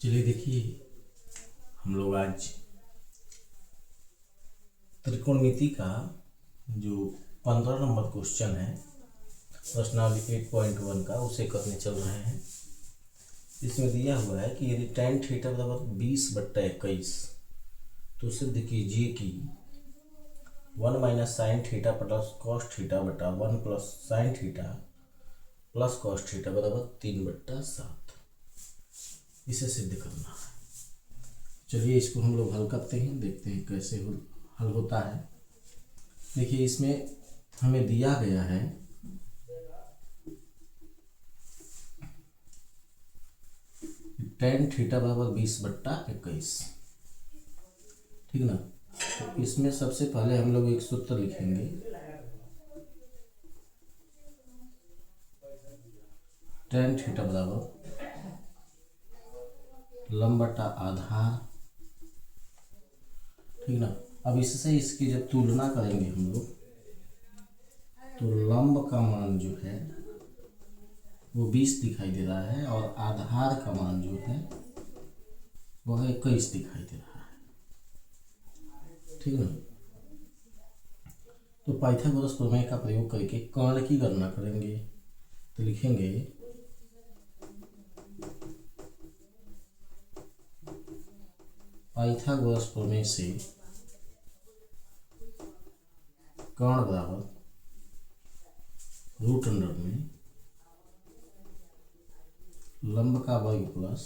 चलिए देखिए, हम लोग आज त्रिकोणमिति का जो 15 नंबर क्वेश्चन है प्रश्नावली 8.1 का उसे करने चल रहे हैं। इसमें दिया हुआ है कि यदि tan थीटा बराबर 20/21 तो सिद्ध कीजिए कि 1 minus sine theta plus cos theta बटा 1 plus sine theta plus cos theta बराबर 3/7। इसे सिद्ध करना है। चलिए इसको हम लोग हल करते हैं, देखते हैं कैसे हल होता है। देखिए इसमें हमें दिया गया है tan थीटा बराबर 20/21, ठीक ना। तो इसमें सबसे पहले हम लोग एक सूत्र लिखेंगे, tan थीटा बराबर लंब बटा आधार, ठीक ना। अब इससे इसकी जब तुलना करेंगे हम लोग तो लंब का मान जो है वो 20 दिखाई दे रहा है और आधार का मान जो है वह 21 दिखाई दे रहा है, ठीक ना। तो पाइथागोरस प्रमेय का प्रयोग करके कर्ण की गणना करेंगे। तो लिखेंगे पाइथागोरस प्रमेय से कर्ण बराबर रूट अंडर में लंब का वर्ग प्लस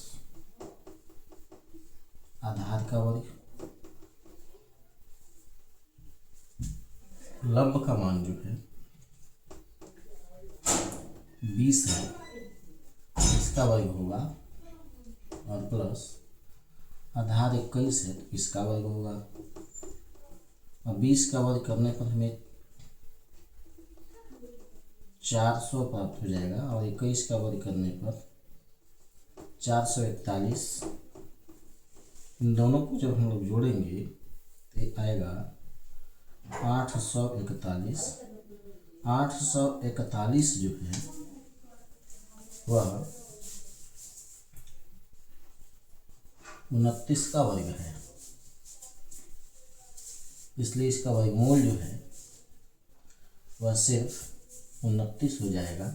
आधार का वर्ग। लंब का मान जो है 20 है, इसका वर्ग होगा, और प्लस आधार 21 है तो इसका वर्ग होगा। और 20 का वर्ग करने पर हमें 400 प्राप्त हो जाएगा, और 21 का वर्ग करने पर 441। इन दोनों को जब हम लोग जोड़ेंगे तो आएगा 841। 841 जो है वह 29 का वर्ग है, इसलिए इसका वर्गमूल जो है वह सिर्फ 29 हो जाएगा।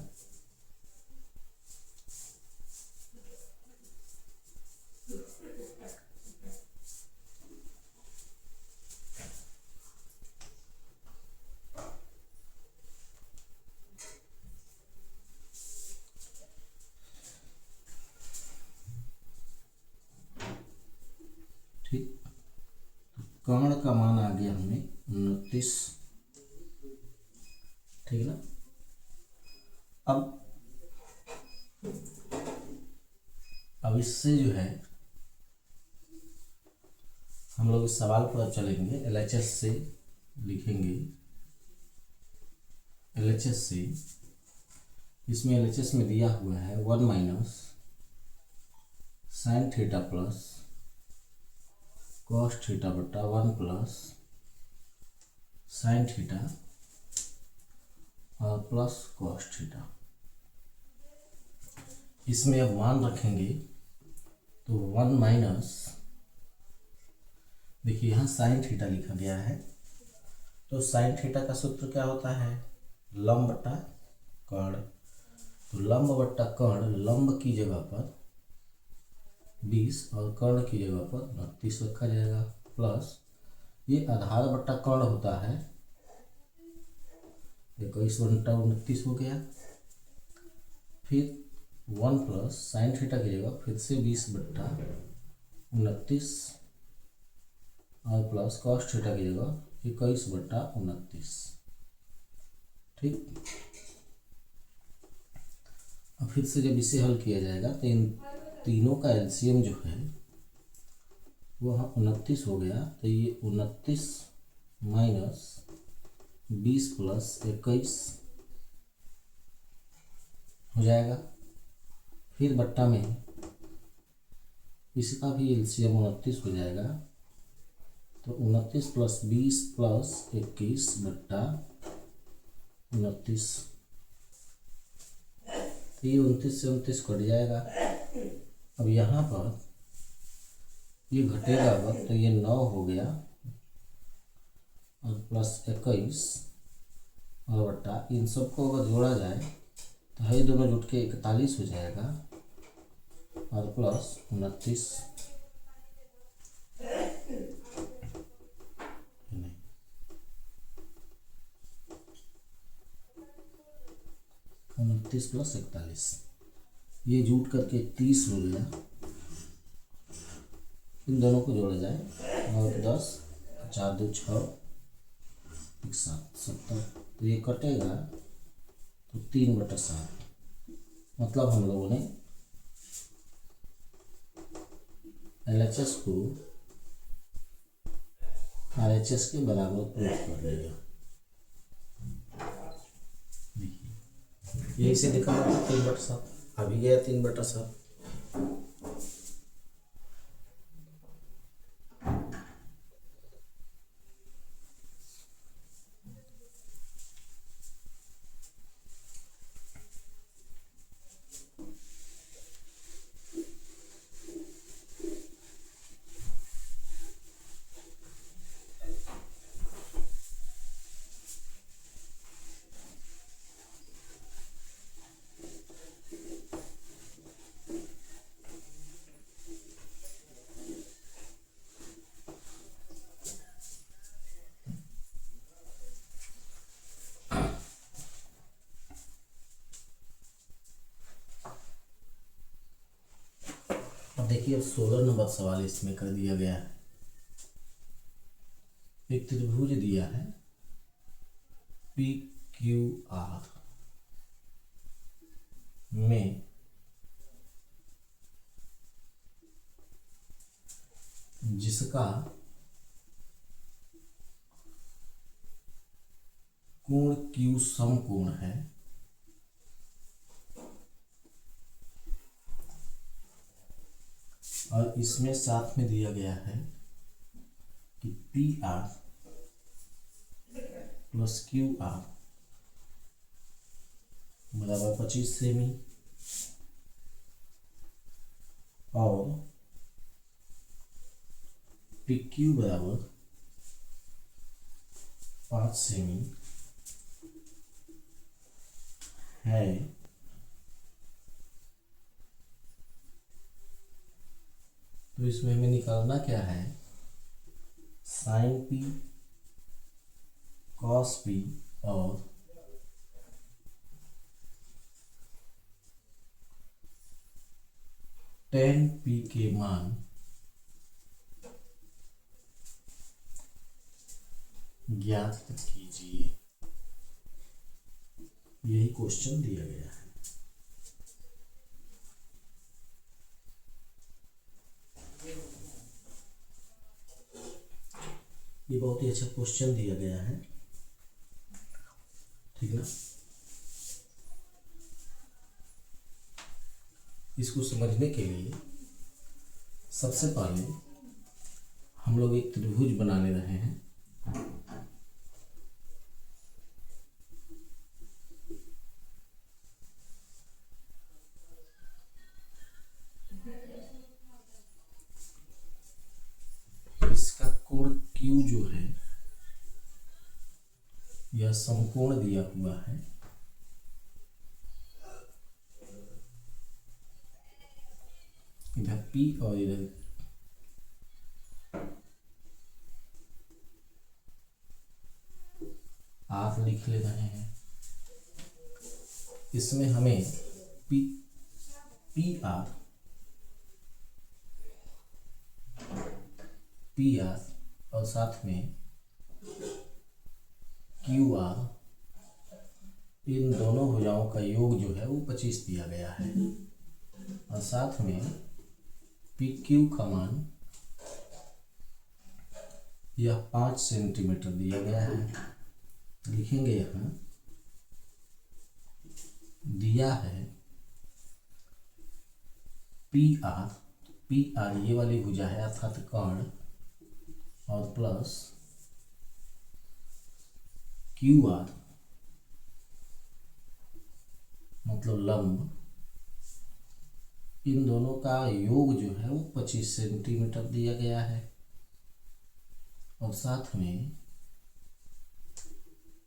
ठीक, कर्ण का मान आ गया हमें 29, ठीक ना। अब इससे जो है हम लोग इस सवाल पर चलेंगे, LHS से लिखेंगे। LHS से इसमें LHS में दिया हुआ है 1 minus sine theta plus cos theta बटा 1 प्लस साइन थीटा और प्लस कॉस थीटा। इसमें अब मान रखेंगे तो 1 माइनस, देखिए यहाँ साइन थीटा लिखा गया है, तो साइन थीटा का सूत्र क्या होता है, लंब बटा कर्ण। तो लंब बटा कर्ण, लंब की जगह पर 20 और कर्ण की जगह पर 29 रखा जाएगा, प्लस ये आधार बटा कर्ण होता है 21/29 हो गया। फिर 1 प्लस साइन थीटा की जगह फिर से 20/29 और प्लस कॉस थीटा की जगह 21/29, ठीक। अब फिर से जब इसे हल किया जाएगा तो इन तीनों का एलसीएम जो है वह 29 हो गया। तो ये 29 माइनस 20 प्लस 21 हो जाएगा। फिर बट्टा में इसका भी एलसीएम 29 हो जाएगा, तो 29 प्लस 20 प्लस 21 बट्टा 29, तो ये 29 से 29 कट जाएगा। अब यहाँ पर ये घटेगा अगर तो ये 9 हो गया और प्लस 21 और बट्टा इन सबको अगर जोड़ा जाए तो है दोनों जुट के 41 हो जाएगा और प्लस 29 नहीं 29 प्लस 41 ये जुट करके 30 हो गया। इन दोनों को जोड़ा जाए और 10 4 2 6 1 7 70 तो ये कटेगा तो 3/7 मतलब हम लोगों ने LHS को RHS के बराबर प्रूफ कर लिया। देखिए यही से दिखा था 3/7 अभी गया 3/7। अब देखिए अब 16 नंबर सवाल इसमें कर दिया गया है। एक त्रिभुज दिया है PQR में जिसका कोण Q समकोण है और इसमें साथ में दिया गया है कि PR प्लस QR बराबर 25 सेमी और PQ बराबर 5 सेमी है। तो इसमें हमें निकालना क्या है, साइन P कॉस P और टेन P के मान ज्ञात कीजिए। यही क्वेश्चन दिया गया है। ये बहुत ही अच्छा क्वेश्चन दिया गया है, ठीक ना। इसको समझने के लिए सबसे पहले हम लोग एक त्रिभुज बनाने रहे हैं। इसका कोण Q जो है यह समकोण दिया हुआ है। इधर P और इधर R लिख ले रहे हैं। इसमें हमें PR और साथ में QR इन दोनों भुजाओं का योग जो है वो 25 दिया गया है और साथ में PQ का मान यह 5 सेंटीमीटर दिया गया है। लिखेंगे यहाँ दिया है PR ये वाली भुजा है अर्थात कर्ण और प्लस QR मतलब लंब इन दोनों का योग जो है वो 25 सेंटीमीटर दिया गया है और साथ में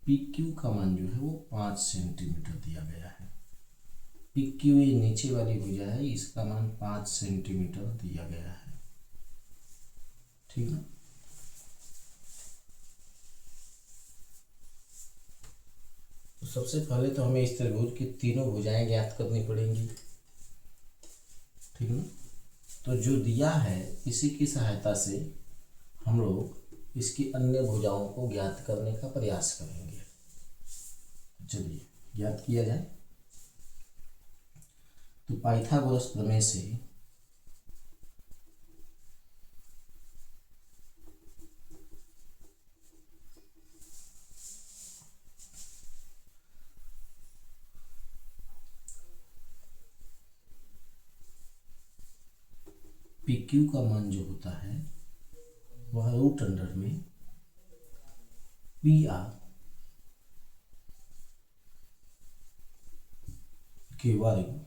पी क्यू का मान जो है वो 5 सेंटीमीटर दिया गया है। पी क्यू ये नीचे वाली भुजा है, इसका मान 5 सेंटीमीटर दिया गया है। ठीक ना। तो सबसे पहले तो हमें इस त्रिभुज की तीनों भुजाएं ज्ञात करनी पड़ेंगी। ठीक ना। तो जो दिया है इसी की सहायता से हम लोग इसकी अन्य भुजाओं को ज्ञात करने का प्रयास करेंगे। चलिए ज्ञात किया जाए। तो पाइथागोरस प्रमेय से पी क्यू का मान जो होता है वह रूट अंडर में पी आर के वर्ग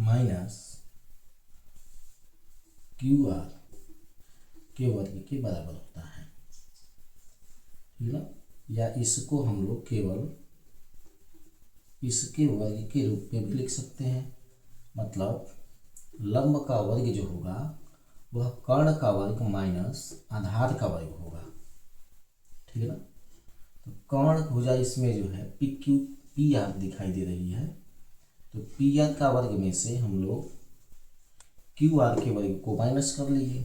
माइनस क्यू आर के वर्ग के बराबर होता है। ठीक ना। या इसको हम लोग केवल इसके वर्ग के रूप में भी लिख सकते हैं। मतलब लंब का वर्ग जो होगा वह कर्ण का वर्ग माइनस आधार का वर्ग होगा। ठीक है ना। तो कर्ण भुजा इसमें जो है पी क्यू पी आर दिखाई दे रही है, तो पी आर का वर्ग में से हम लोग क्यू आर के वर्ग को माइनस कर लिए।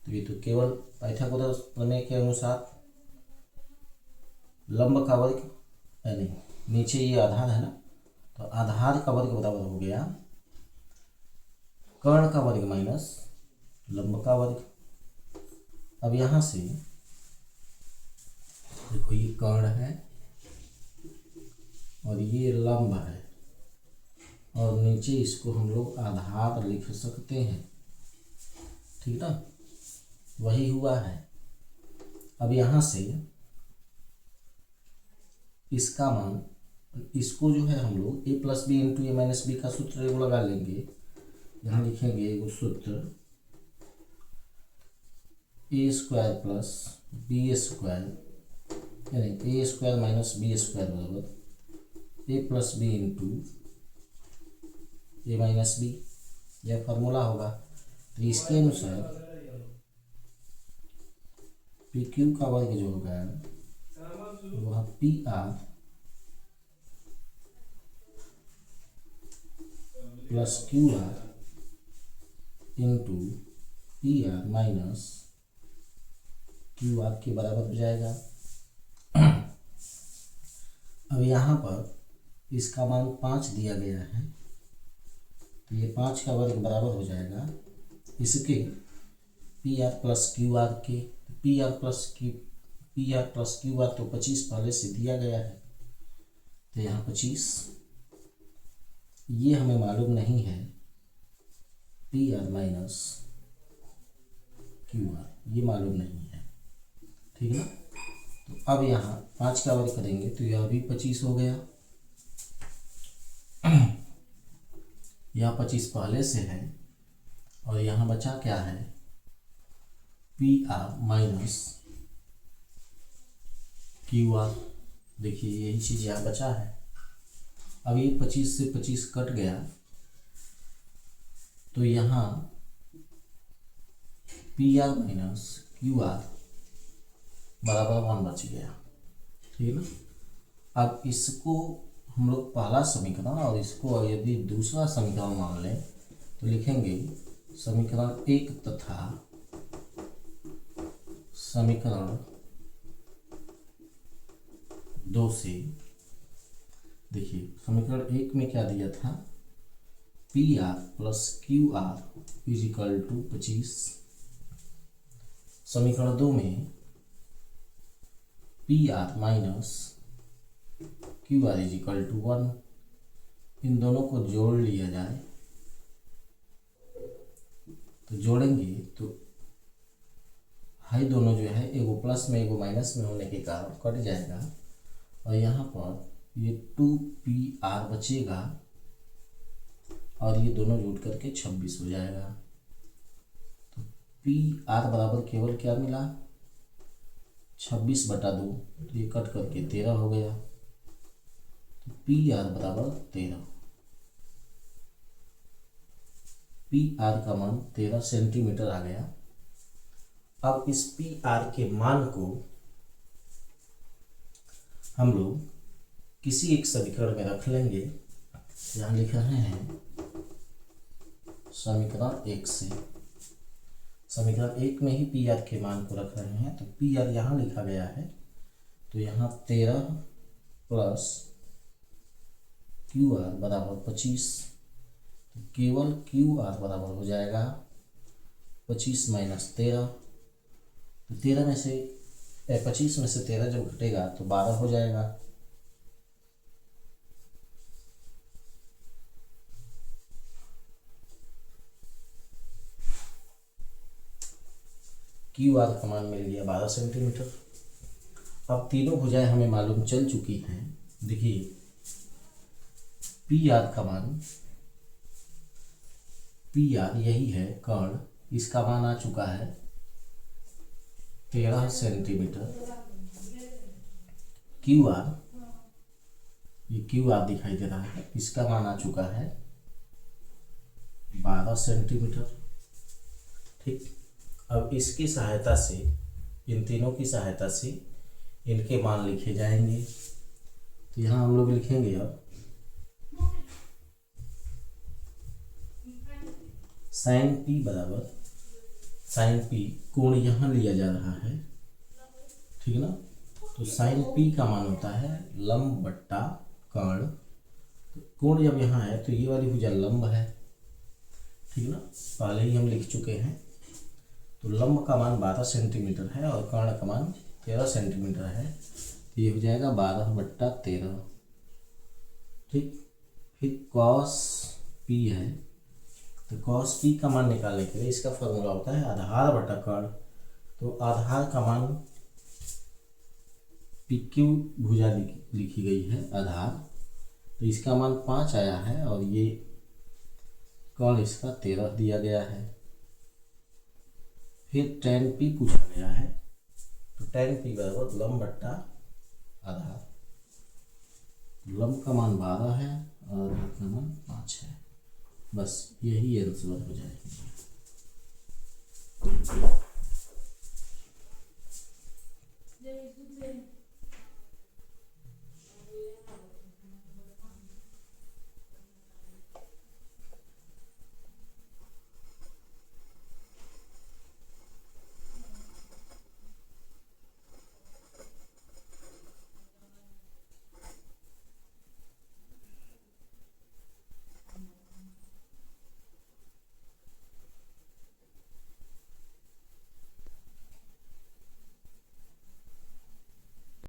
तो ये तो केवल पाइथागोरस प्रमेय के अनुसार लंब का वर्ग नहीं, नीचे ये आधार है ना, तो आधार का वर्ग बराबर हो गया कर्ण का वर्ग माइनस लंब का वर्ग। अब यहाँ से देखो ये कर्ण है और ये लंब है और नीचे इसको हम लोग आधार लिख सकते हैं। ठीक ना। वही हुआ है। अब यहाँ से इसका मान, इसको जो है हम लोग a plus B into A minus B का सूत्र वो लगा लेंगे। यहाँ लिखेंगे वो सूत्र A square plus B square यानी A square minus B square बराबर A plus B into A minus B, यह फार्मूला होगा। तो इसके अनुसार पी क्यू का वर्ग जो होगा वह P R plus Q are into P R minus Q R के बराबर हो जाएगा। अब यहाँ पर इसका मान 5 दिया गया है, तो ये 5 का वर्ग बराबर हो जाएगा इसके P R plus Q R के। P R plus Q R तो 25 पहले से दिया गया है, तो यहाँ 25 ये हमें मालूम नहीं है P R minus Q are ये मालूम नहीं है। ठीक है ना। तो अब यहाँ 5 का वर्ग करेंगे तो यह भी 25 हो गया। यह 25 पहले से है और यहाँ बचा क्या है P R minus Q are. देखिए यही चीज़ यहाँ बचा है। अब ये 25 से 25 कट गया तो यहाँ P R minus Q are बराबर 1 बच गया। ठीक है ना। अब इसको हम लोग पहला समीकरण और इसको यदि दूसरा समीकरण मान लें तो लिखेंगे समीकरण 1 तथा समीकरण 2 से। देखिए समीकरण 1 में क्या दिया था P R plus Q R is equal to 25। समीकरण 2 में P R minus Q R is equal to 1। इन दोनों को जोड़ लिया जाए तो जोड़ेंगे तो हाई दोनों जो है एगो प्लस में एगो माइनस में होने के कारण कट जाएगा और यहाँ पर ये 2 पी आर बचेगा और ये दोनों जुड़ करके 26 हो जाएगा। तो पी आर बराबर केवल क्या मिला, 26/2, तो ये कट करके 13 हो गया। तो पी आर बराबर 13, पी आर का मान 13 सेंटीमीटर आ गया। अब इस पी आर के मान को हम लोग किसी एक समीकरण में रख लेंगे। यहाँ लिख रहे हैं समीकरण 1 से, समीकरण 1 में ही पी आर के मान को रख रहे हैं। तो पी आर यहाँ लिखा गया है, तो यहाँ 13 प्लस क्यू आर बराबर 25, तो केवल क्यू आर बराबर हो जाएगा 25 माइनस 13। तो 13 में से 25 में से 13 जब घटेगा तो 12 हो जाएगा। क्यू आर का मान मिल गया 12 सेंटीमीटर। अब तीनों भुजाएं हमें मालूम चल चुकी हैं। देखिए पी आर का मान, पी आर यही है कर्ण, इसका मान आ चुका है 13 सेंटीमीटर। क्यू आर, ये क्यू आर दिखाई दे रहा है, इसका मान आ चुका है 12 सेंटीमीटर। ठीक, अब इसकी सहायता से, इन तीनों की सहायता से इनके मान लिखे जाएंगे। तो यहाँ हम लोग लिखेंगे अब साइन पी बराबर, साइन पी कोण यहाँ लिया जा रहा है, ठीक ना। तो साइन पी का मान होता है लंब बट्टा कर्ण। तो कोण जब यहाँ है तो ये वाली भुजा लंब है, ठीक ना, पहले ही हम लिख चुके हैं। तो लंब का मान 12 सेंटीमीटर है और कर्ण का मान 13 सेंटीमीटर है। तो ये हो जाएगा 12/13। ठीक, फिर कॉस पी है, तो कॉस पी का मान निकालने के लिए इसका फॉर्मूला होता है आधार बटा कर्ण। तो आधार का मान पी क्यू भुजा लिखी गई है आधार, तो इसका मान 5 आया है और ये कर्ण इसका 13 दिया गया है। फिर tan पी पूछा गया है, तो tan पी बराबर लंब बट्टा आधार। लंब का मान 12 है और आधार का मान 5 है। बस यही आंसर हो जाएगा।